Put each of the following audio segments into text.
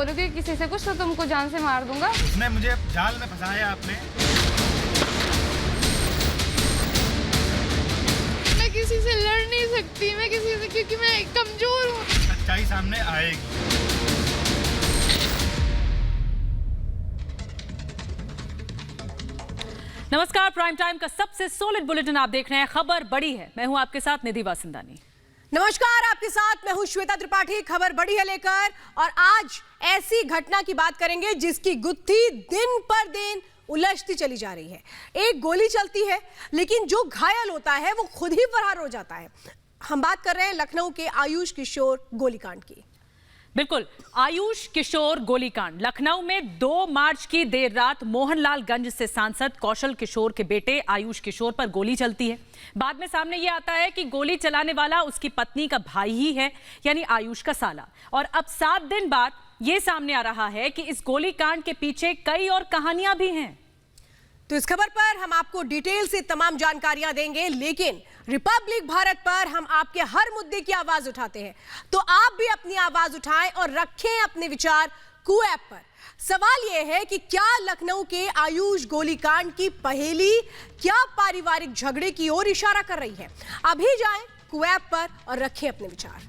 बोलोगे किसी से कुछ तो तुमको जान से मार दूंगा। उसने मुझे जाल में फंसाया आपने। मैं किसी से लड़ नहीं सकती, मैं किसी से, क्योंकि मैं कमजोर हूँ। सच्चाई सामने आएगी। नमस्कार, प्राइम टाइम का सबसे सॉलिड बुलेटिन आप देख रहे हैं। खबर बड़ी है, मैं हूं आपके साथ निधि वासंदानी। नमस्कार, आपके साथ मैं हूं श्वेता त्रिपाठी। खबर बड़ी है लेकर, और आज ऐसी घटना की बात करेंगे जिसकी गुत्थी दिन पर दिन उलझती चली जा रही है। एक गोली चलती है, लेकिन जो घायल होता है वो खुद ही फरार हो जाता है। हम बात कर रहे हैं लखनऊ के आयुष किशोर गोलीकांड की। बिल्कुल, आयुष किशोर गोलीकांड। लखनऊ में 2 मार्च की देर रात मोहनलालगंज से सांसद कौशल किशोर के बेटे आयुष किशोर पर गोली चलती है। बाद में सामने ये आता है कि गोली चलाने वाला उसकी पत्नी का भाई ही है, यानी आयुष का साला। और अब 7 दिन बाद ये सामने आ रहा है कि इस गोलीकांड के पीछे कई और कहानियां भी हैं। तो इस खबर पर हम आपको डिटेल से तमाम जानकारियां देंगे, लेकिन रिपब्लिक भारत पर हम आपके हर मुद्दे की आवाज उठाते हैं, तो आप भी अपनी आवाज उठाएं और रखें अपने विचार कू ऐप पर। सवाल यह है कि क्या लखनऊ के आयुष गोलीकांड की पहेली क्या पारिवारिक झगड़े की ओर इशारा कर रही है? अभी जाएं कू ऐप पर और रखें अपने विचार।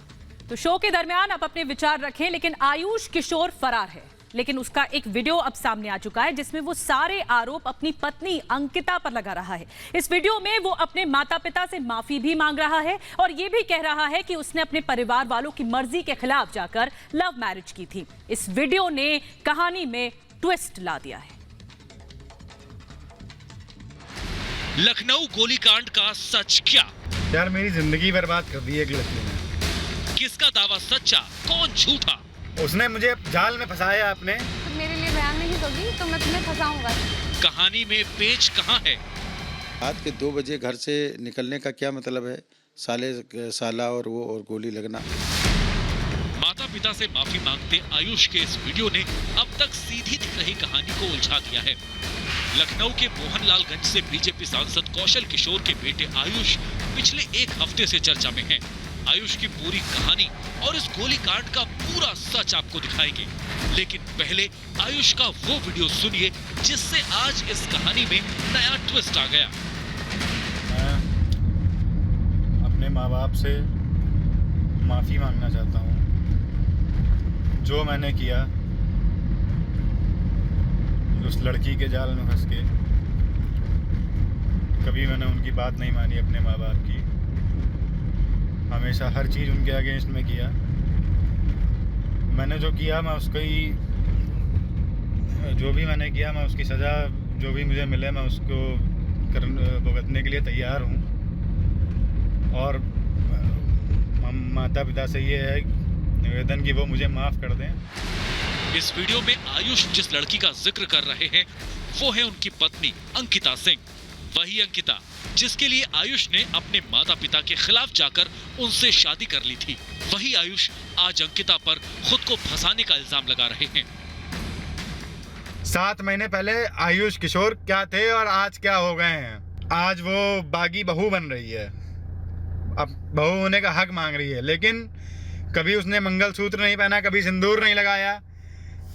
तो शो के दरमियान आप अपने विचार रखें, लेकिन आयुष किशोर फरार है। लेकिन उसका एक वीडियो अब सामने आ चुका है जिसमें वो सारे आरोप अपनी पत्नी अंकिता पर लगा रहा है। इस वीडियो में वो अपने माता पिता से माफी भी मांग रहा है और ये भी कह रहा है कि उसने अपने परिवार वालों की मर्जी के खिलाफ जाकर लव मैरिज की थी। इस वीडियो ने कहानी में ट्विस्ट ला दिया है। लखनऊ गोलीकांड का सच क्या? यार मेरी जिंदगी बर्बाद कर दी एक लड़की ने। किसका दावा सच्चा, कौन झूठा? उसने मुझे जाल में फंसाया आपने। तुम मेरे लिए बयान नहीं दोगी तो मैं तुम्हें फंसाऊंगा। कहानी में पेच कहाँ है? रात के 2 बजे घर से निकलने का क्या मतलब है? साला और वो और गोली लगना। माता पिता से माफी मांगते आयुष के इस वीडियो ने अब तक सीधी दिख रही कहानी को उलझा दिया है। लखनऊ के मोहनलालगंज से बीजेपी सांसद कौशल किशोर के बेटे आयुष पिछले 1 हफ्ते से चर्चा में हैं। आयुष की पूरी कहानी और इस गोलीकांड का पूरा सच आपको दिखाएंगे, लेकिन पहले आयुष का वो वीडियो सुनिए जिससे आज इस कहानी में नया ट्विस्ट आ गया। मैं अपने माँ बाप से माफी मांगना चाहता हूँ। जो मैंने किया, उस लड़की के जाल में फंस के, कभी मैंने उनकी बात नहीं मानी अपने माँ बाप की। हमेशा हर चीज़ उनके अगेंस्ट में किया। मैंने जो किया, मैं उसको ही, जो भी मैंने किया, मैं उसकी सज़ा जो भी मुझे मिले मैं उसको भुगतने के लिए तैयार हूँ। और माता पिता से ये है निवेदन कि वो मुझे माफ़ कर दें। इस वीडियो में आयुष जिस लड़की का जिक्र कर रहे हैं वो है उनकी पत्नी अंकिता सिंह। वही अंकिता जिसके लिए आयुष ने अपने माता पिता के खिलाफ जाकर उनसे शादी कर ली थी। वही आयुष आज अंकिता पर खुद को फंसाने का इल्जाम लगा रहे हैं। 7 महीने पहले आयुष किशोर क्या थे और आज क्या हो गए हैं। आज वो बागी बहू बन रही है, अब बहू होने का हक मांग रही है, लेकिन कभी उसने मंगलसूत्र नहीं पहना, कभी सिंदूर नहीं लगाया।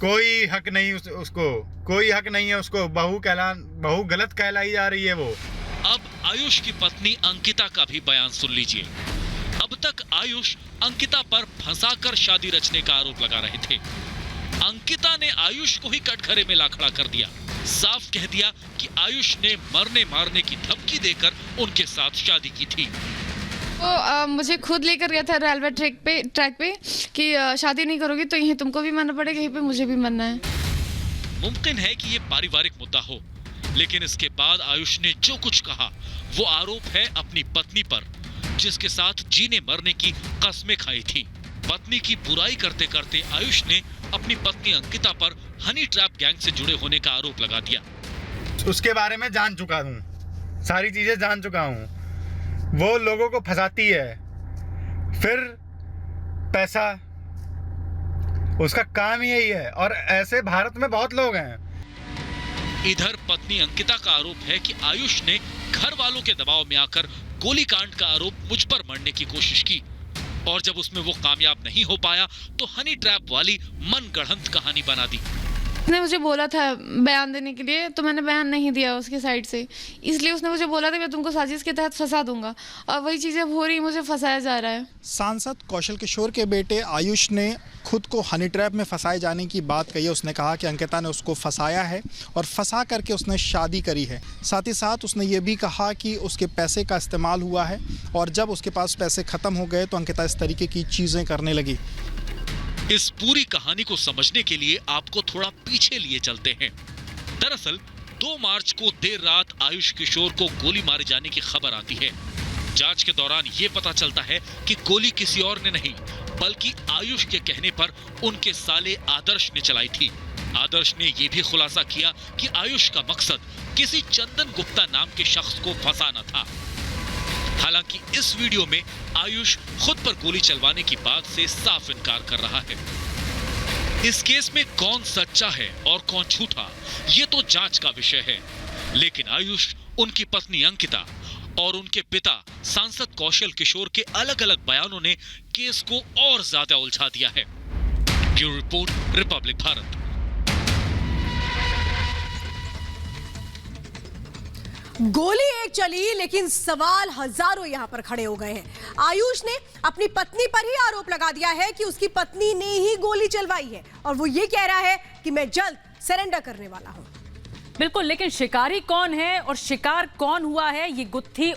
कोई हक नहीं उसको, कोई हक नहीं है उसको। बहू गलत कहलाई जा रही है वो। अब आयुष की पत्नी अंकिता का भी बयान सुन लीजिए। अब तक आयुष अंकिता पर फंसाकर शादी रचने का आरोप लगा रहे थे। अंकिता ने आयुष को ही कटघरे में ला खड़ा कर दिया। साफ कह दिया कि आयुष ने मरने मारने की धमकी देकर उनके साथ शादी की थी। वो मुझे खुद लेकर गया था रेलवे ट्रैक पे कि शादी नहीं करोगी तो यहीं तुमको भी मरना पड़ेगा, यहीं पे मुझे भी मरना है। मुमकिन है कि ये पारिवारिक मुद्दा हो, लेकिन इसके बाद आयुष ने जो कुछ कहा वो आरोप है अपनी पत्नी पर, जिसके साथ जीने मरने की कस्में खाई थी। पत्नी की बुराई करते करते आयुष ने अपनी पत्नी अंकिता पर हनी ट्रैप गैंग से जुड़े होने का आरोप लगा दिया। उसके बारे में जान चुका हूँ, सारी चीजें जान चुका हूँ। वो लोगों को फंसाती है, फिर पैसा, उसका काम ही यही है। और ऐसे भारत में बहुत लोग हैं। इधर पत्नी अंकिता का आरोप है कि आयुष ने घर वालों के दबाव में आकर गोलीकांड का आरोप मुझ पर मढ़ने की कोशिश की। और जब उसमें वो कामयाब नहीं हो पाया तो हनी ट्रैप वाली मनगढ़ंत कहानी बना दी। उसने मुझे बोला था बयान देने के लिए, तो मैंने बयान नहीं दिया उसकी साइड से, इसलिए उसने मुझे बोला था मैं तुमको साजिश के तहत फंसा दूंगा, और वही चीज़ें हो रही, मुझे फंसाया जा रहा है। सांसद कौशल किशोर के बेटे आयुष ने खुद को हनी ट्रैप में फंसाए जाने की बात कही है। उसने कहा कि अंकिता ने उसको फंसाया है और फंसा करके उसने शादी करी है। साथ ही साथ उसने ये भी कहा कि उसके पैसे का इस्तेमाल हुआ है और जब उसके पास पैसे ख़त्म हो गए तो अंकिता इस तरीके की चीज़ें करने लगी। इस पूरी कहानी को समझने के लिए आपको थोड़ा पीछे लिए चलते हैं। दरअसल 2 मार्च को देर रात आयुष किशोर को गोली मारे जाने की खबर आती है। जांच के दौरान ये पता चलता है कि गोली किसी और ने नहीं बल्कि आयुष के कहने पर उनके साले आदर्श ने चलाई थी। आदर्श ने यह भी खुलासा किया कि आयुष का मकसद किसी चंदन गुप्ता नाम के शख्स को फंसाना था। हालांकि इस वीडियो में आयुष खुद पर गोली चलवाने की बात से साफ इनकार कर रहा है। इस केस में कौन सच्चा है और कौन झूठा, ये तो जांच का विषय है। लेकिन आयुष, उनकी पत्नी अंकिता और उनके पिता सांसद कौशल किशोर के अलग-अलग बयानों ने केस को और ज्यादा उलझा दिया है। Bureau report, Republic Bharat. गोली एक चली लेकिन सवाल हजारों यहां पर खड़े हो गए हैं। आयुष ने अपनी पत्नी पर ही आरोप लगा दिया है कि उसकी पत्नी ने ही गोली चलवाई है और वो ये कह रहा है कि मैं जल्द सरेंडर करने वाला हूं। बिल्कुल, लेकिन शिकारी कौन है और शिकार कौन हुआ है, ये गुत्थी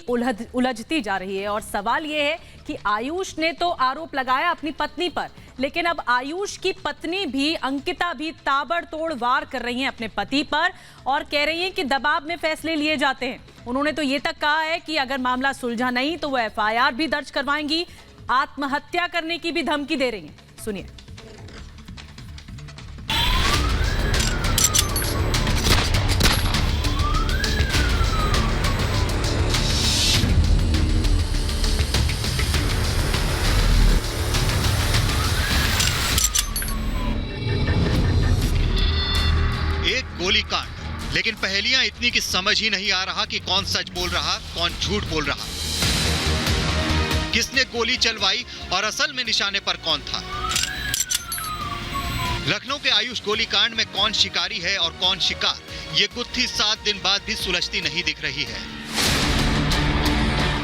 उलझती जा रही है। और सवाल ये है कि आयुष ने तो आरोप लगाया अपनी पत्नी पर, लेकिन अब आयुष की पत्नी भी, अंकिता भी ताबड़तोड़ वार कर रही हैं अपने पति पर और कह रही हैं कि दबाव में फैसले लिए जाते हैं। उन्होंने तो ये तक कहा है कि अगर मामला सुलझा नहीं तो वो FIR भी दर्ज करवाएंगी, आत्महत्या करने की भी धमकी दे रही हैं। सुनिए। गोलीकांड, लेकिन पहेलियां इतनी कि समझ ही नहीं आ रहा कि कौन सच बोल रहा, कौन झूठ बोल रहा, किसने गोली चलवाई और असल में निशाने पर कौन था। लखनऊ के आयुष गोलीकांड में कौन शिकारी है और कौन शिकार, ये गुत्थी 7 दिन बाद भी सुलझती नहीं दिख रही है।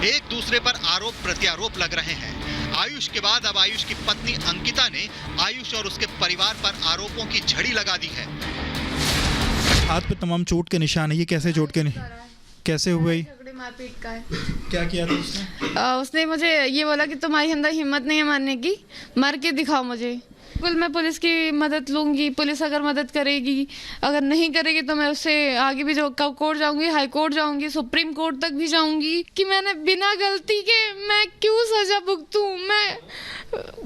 एक दूसरे पर आरोप प्रत्यारोप लग रहे हैं। आयुष के बाद अब आयुष की पत्नी अंकिता ने आयुष और उसके परिवार पर आरोपों की झड़ी लगा दी है। हाथ पे तमाम चोट के निशान है। ये कैसे चोट के कैसे हुए? मारपीट का है। क्या किया था उसने? उसने मुझे ये बोला कि तुम्हारी अंदर हिम्मत नहीं है मारने की, मार के दिखाओ मुझे। बिल्कुल मैं पुलिस की मदद लूंगी, पुलिस अगर मदद करेगी, अगर नहीं करेगी तो मैं उससे आगे भी जो कोर्ट जाऊंगी, हाई कोर्ट जाऊंगी, सुप्रीम कोर्ट तक भी जाऊंगी कि मैंने बिना गलती के मैं क्यों सजा भुगतूं।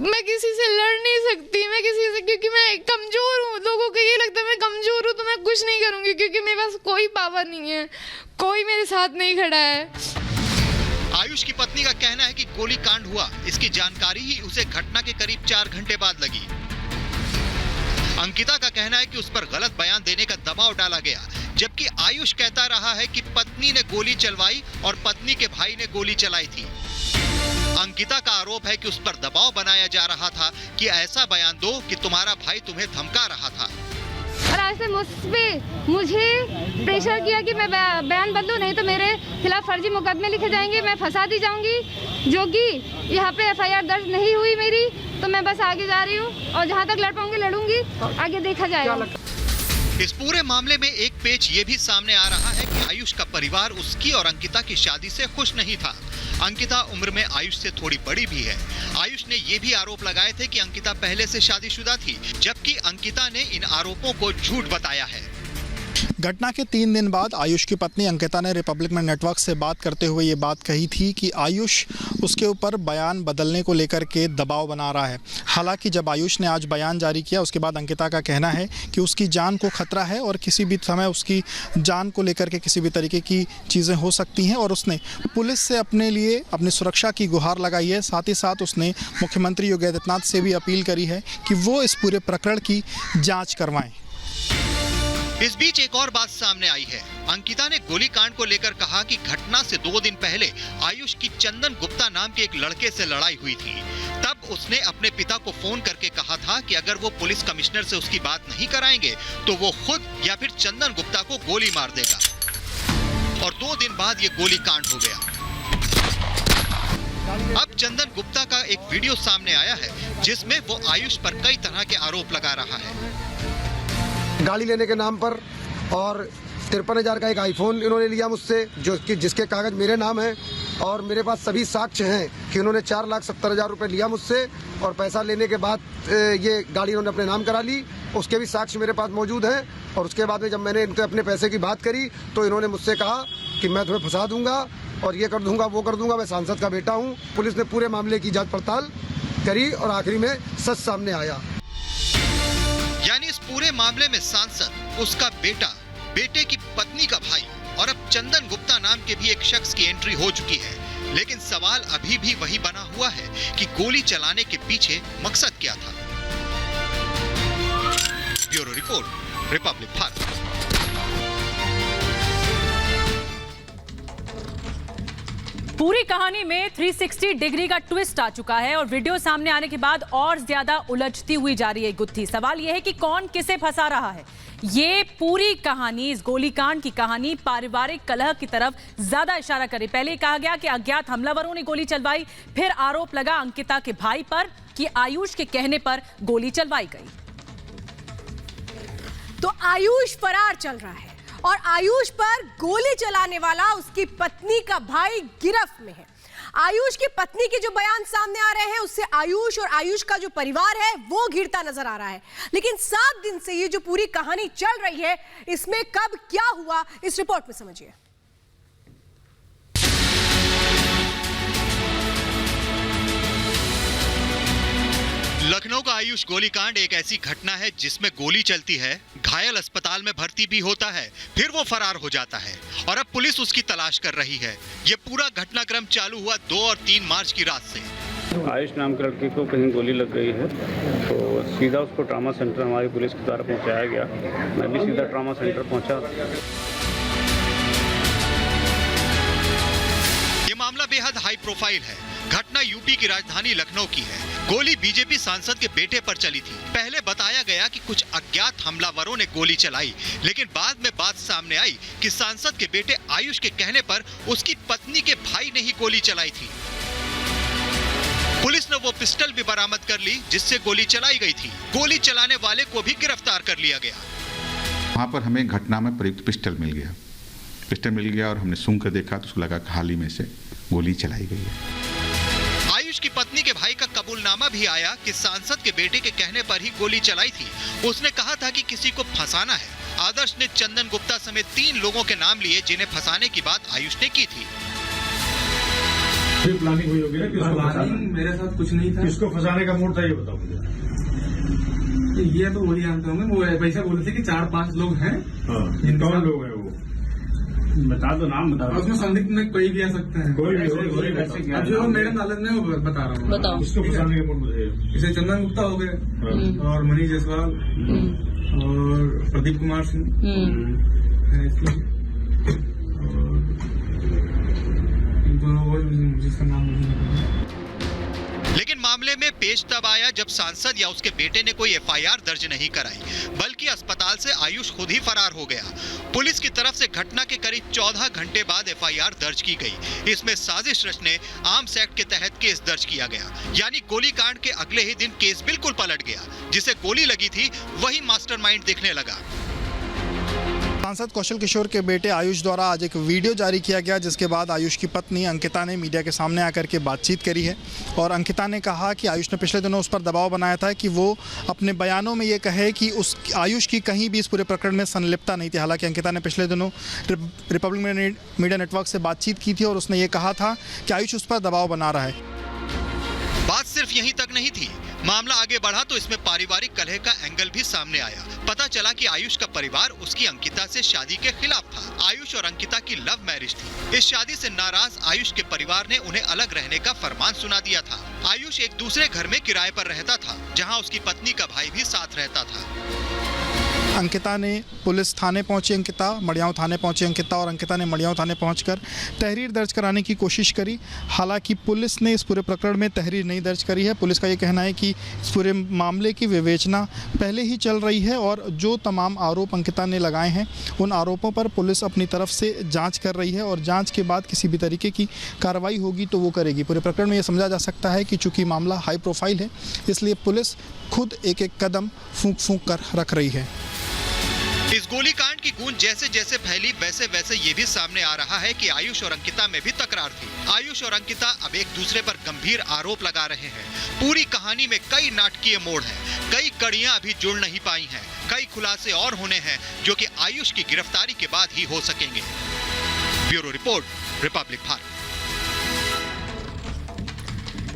मैं किसी से लड़ नहीं सकती, मैं किसी से, क्योंकि मैं कमजोर हूँ। लोगों को ये लगता है मैं कमजोर हूँ तो मैं कुछ नहीं करूंगी, क्योंकि मेरे पास कोई पावर नहीं है, कोई मेरे साथ नहीं खड़ा है। आयुष की पत्नी का कहना है कि गोलीकांड हुआ, इसकी जानकारी ही उसे घटना के करीब 4 घंटे बाद लगी। अंकिता का कहना है कि उस पर गलत बयान देने का दबाव डाला गया, जबकि आयुष कहता रहा है कि पत्नी ने गोली चलवाई और पत्नी के भाई ने गोली चलाई थी। अंकिता का आरोप है कि उस पर दबाव बनाया जा रहा था कि ऐसा बयान दो कि तुम्हारा भाई तुम्हें धमका रहा था। और ऐसे मुझे प्रेशर किया कि मैं बयान बदलूं, नहीं तो मेरे खिलाफ फर्जी मुकदमे लिखे जाएंगे, मैं फंसा दी जाऊंगी, जो कि यहाँ पे FIR दर्ज नहीं हुई मेरी, तो मैं बस आगे जा रही हूँ और जहाँ तक लड़ पाऊंगी लड़ूंगी, आगे देखा जाएगा। इस पूरे मामले में एक पेच ये भी सामने आ रहा है कि आयुष का परिवार उसकी और अंकिता की शादी से खुश नहीं था। अंकिता उम्र में आयुष से थोड़ी बड़ी भी है। आयुष ने ये भी आरोप लगाए थे कि अंकिता पहले से शादीशुदा थी, जबकि अंकिता ने इन आरोपों को झूठ बताया है। घटना के 3 दिन बाद आयुष की पत्नी अंकिता ने रिपब्लिक में नेटवर्क से बात करते हुए ये बात कही थी कि आयुष उसके ऊपर बयान बदलने को लेकर के दबाव बना रहा है। हालांकि जब आयुष ने आज बयान जारी किया उसके बाद अंकिता का कहना है कि उसकी जान को खतरा है और किसी भी समय उसकी जान को लेकर के किसी भी तरीके की चीज़ें हो सकती हैं और उसने पुलिस से अपने लिए अपनी सुरक्षा की गुहार लगाई है। साथ ही साथ उसने मुख्यमंत्री योगी आदित्यनाथ से भी अपील करी है कि वो इस पूरे प्रकरण की जाँच करवाएँ। इस बीच एक और बात सामने आई है। अंकिता ने गोलीकांड को लेकर कहा कि घटना से 2 दिन पहले आयुष की चंदन गुप्ता नाम के एक लड़के से लड़ाई हुई थी। तब उसने अपने पिता को फोन करके कहा था कि अगर वो पुलिस कमिश्नर से उसकी बात नहीं कराएंगे तो वो खुद या फिर चंदन गुप्ता को गोली मार देगा। और 2 दिन बाद ये गोलीकांड हो गया। अब चंदन गुप्ता का एक वीडियो सामने आया है जिसमें वो आयुष पर कई तरह के आरोप लगा रहा है। गाड़ी लेने के नाम पर और 53,000 का एक आईफोन इन्होंने लिया मुझसे, जो कि जिसके कागज मेरे नाम हैं और मेरे पास सभी साक्ष्य हैं कि उन्होंने 4,70,000 रुपए लिया मुझसे और पैसा लेने के बाद ये गाड़ी उन्होंने अपने नाम करा ली। उसके भी साक्ष्य मेरे पास मौजूद हैं। और उसके बाद में जब मैंने इनके अपने पैसे की बात करी तो इन्होंने मुझसे कहा कि मैं तुम्हें फंसा दूंगा और ये कर दूंगा वो कर दूंगा, मैं सांसद का बेटा हूँ। पुलिस ने पूरे मामले की जाँच पड़ताल करी और आखिरी में सच सामने आया। यानी इस पूरे मामले में सांसद, उसका बेटा, बेटे की पत्नी का भाई और अब चंदन गुप्ता नाम के भी एक शख्स की एंट्री हो चुकी है। लेकिन सवाल अभी भी वही बना हुआ है कि गोली चलाने के पीछे मकसद क्या था। Bureau report, Republic Bharat. पूरी कहानी में 360 डिग्री का ट्विस्ट आ चुका है और वीडियो सामने आने के बाद और ज्यादा उलझती हुई जा रही है गुत्थी। सवाल यह है कि कौन किसे फंसा रहा है। ये पूरी कहानी, इस गोलीकांड की कहानी पारिवारिक कलह की तरफ ज्यादा इशारा करे। पहले कहा गया कि अज्ञात हमलावरों ने गोली चलवाई, फिर आरोप लगा अंकिता के भाई पर कि आयुष के कहने पर गोली चलवाई गई। तो आयुष फरार चल रहा है और आयुष पर गोली चलाने वाला उसकी पत्नी का भाई गिरफ्त में है। आयुष की पत्नी के जो बयान सामने आ रहे हैं उससे आयुष और आयुष का जो परिवार है वो घिरता नजर आ रहा है। लेकिन 7 दिन से ये जो पूरी कहानी चल रही है, इसमें कब क्या हुआ इस रिपोर्ट में समझिए। लखनऊ का आयुष गोलीकांड एक ऐसी घटना है जिसमें गोली चलती है, घायल अस्पताल में भर्ती भी होता है, फिर वो फरार हो जाता है और अब पुलिस उसकी तलाश कर रही है। ये पूरा घटनाक्रम चालू हुआ 2 और 3 मार्च की रात से। आयुष नाम के लड़के को कहीं गोली लग गई है तो सीधा उसको ट्रॉमा सेंटर हमारी पुलिस के द्वारा पहुंचाया गया। मैं भी सीधा ट्रॉमा सेंटर पहुंचा। ये मामला बेहद हाई प्रोफाइल है। घटना यूपी की राजधानी लखनऊ की है। गोली बीजेपी सांसद के बेटे पर चली थी। पहले बताया गया कि कुछ अज्ञात हमलावरों ने गोली चलाई, लेकिन बाद में बात सामने आई कि सांसद के बेटे आयुष के कहने पर उसकी पत्नी के भाई ने ही गोली चलाई थी। पुलिस ने वो पिस्टल भी बरामद कर ली जिससे गोली चलाई गई थी। गोली चलाने वाले को भी गिरफ्तार कर लिया गया। वहाँ पर हमें घटना में प्रयुक्त पिस्टल मिल गया और हमने सूंघ कर देखा तो उसको लगा खाली में से गोली चलाई गई है। आयुष की पत्नी के भाई का कबूलनामा भी आया कि सांसद के बेटे के कहने पर ही गोली चलाई थी। उसने कहा था कि किसी को फंसाना है। आदर्श ने चंदन गुप्ता समेत 3 लोगों के नाम लिए जिन्हें फंसाने की बात आयुष ने की थी। प्लानिंग हुई होगी ना, प्लानिंग मेरे साथ कुछ नहीं था। किसको फंसाने का मूड था ये बताओ मुझे। ये तो वही जानते होंगे, वो वैसे बोले थे कि 4-5 लोग हैं। कौन लोग हैं वो? बता दो, नाम बता दो। उसमें संदिग्ध में कोई भी आ सकते हैं। कोई भी जो मेरे नॉलेज में वो बता रहा हूँ। बताओ किसको फंसाने का मूड मुझे। जैसे चंदन गुप्ता हो गए और मनीष जायसवाल और प्रदीप कुमार सिंह, जिसका नाम लेकिन मामले में पेच तब आया जब सांसद या उसके बेटे ने कोई एफआईआर दर्ज नहीं कराई, बल्कि अस्पताल से आयुष खुद ही फरार हो गया। पुलिस की तरफ से घटना के करीब 14 घंटे बाद एफआईआर दर्ज की गई। इसमें साजिश रचने आर्म्स एक्ट के तहत केस दर्ज किया गया। यानी गोलीकांड के अगले ही दिन केस बिल्कुल पलट गया। जिसे गोली लगी थी वही मास्टरमाइंड दिखने लगा। सांसद कौशल किशोर के बेटे आयुष द्वारा आज एक वीडियो जारी किया गया, जिसके बाद आयुष की पत्नी अंकिता ने मीडिया के सामने आकर के बातचीत करी है और अंकिता ने कहा कि आयुष ने पिछले दिनों उस पर दबाव बनाया था कि वो अपने बयानों में ये कहे कि उस आयुष की कहीं भी इस पूरे प्रकरण में संलिप्तता नहीं थी। हालांकि अंकिता ने पिछले दिनों रिपब्लिक मीडिया नेटवर्क से बातचीत की थी और उसने ये कहा था कि आयुष उस पर दबाव बना रहा है। बात सिर्फ यहीं तक नहीं थी। मामला आगे बढ़ा तो इसमें पारिवारिक कलह का एंगल भी सामने आया। पता चला कि आयुष का परिवार उसकी अंकिता से शादी के खिलाफ था। आयुष और अंकिता की लव मैरिज थी। इस शादी से नाराज आयुष के परिवार ने उन्हें अलग रहने का फरमान सुना दिया था। आयुष एक दूसरे घर में किराए पर रहता था, जहां उसकी पत्नी का भाई भी साथ रहता था। अंकिता ने पुलिस थाने पहुंची, अंकिता मड़ियाँव थाने पहुंची अंकिता और अंकिता ने मड़ियाँव थाने पहुंचकर तहरीर दर्ज कराने की कोशिश करी। हालांकि पुलिस ने इस पूरे प्रकरण में तहरीर नहीं दर्ज करी है। पुलिस का ये कहना है कि इस पूरे मामले की विवेचना पहले ही चल रही है और जो तमाम आरोप अंकिता ने लगाए हैं उन आरोपों पर पुलिस अपनी तरफ से जाँच कर रही है और जाँच के बाद किसी भी तरीके की कार्रवाई होगी तो वो करेगी। पूरे प्रकरण में ये समझा जा सकता है कि चूँकि मामला हाई प्रोफाइल है इसलिए पुलिस खुद एक एक कदम फूंक फूंक कर रख रही है। इस गोलीकांड की गूंज जैसे जैसे फैली वैसे वैसे ये भी सामने आ रहा है कि आयुष और अंकिता में भी तकरार थी। आयुष और अंकिता अब एक दूसरे पर गंभीर आरोप लगा रहे हैं। पूरी कहानी में कई नाटकीय मोड़ हैं, कई कड़ियां अभी जुड़ नहीं पाई हैं, कई खुलासे और होने हैं जो कि आयुष की गिरफ्तारी के बाद ही हो सकेंगे। Bureau report, Republic Bharat.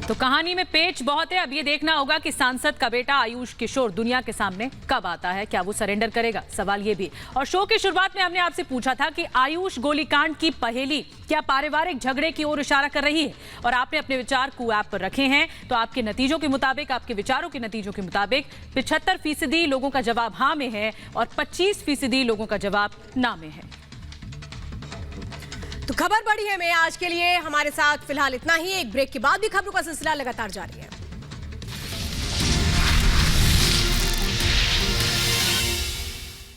तो कहानी में पेच बहुत है। अब ये देखना होगा कि सांसद का बेटा आयुष किशोर दुनिया के सामने कब आता है, क्या वो सरेंडर करेगा, सवाल ये भी। और शो की शुरुआत में हमने आपसे पूछा था कि आयुष गोलीकांड की पहेली क्या पारिवारिक झगड़े की ओर इशारा कर रही है, और आपने अपने विचार QApp पर रखे हैं। तो आपके नतीजों के मुताबिक, आपके विचारों के नतीजों के मुताबिक 75% लोगों का जवाब हाँ में है और 25% लोगों का जवाब ना में है। तो खबर बड़ी है में आज के लिए हमारे साथ फिलहाल इतना ही। एक ब्रेक के बाद भी खबरों का सिलसिला लगातार जारी है।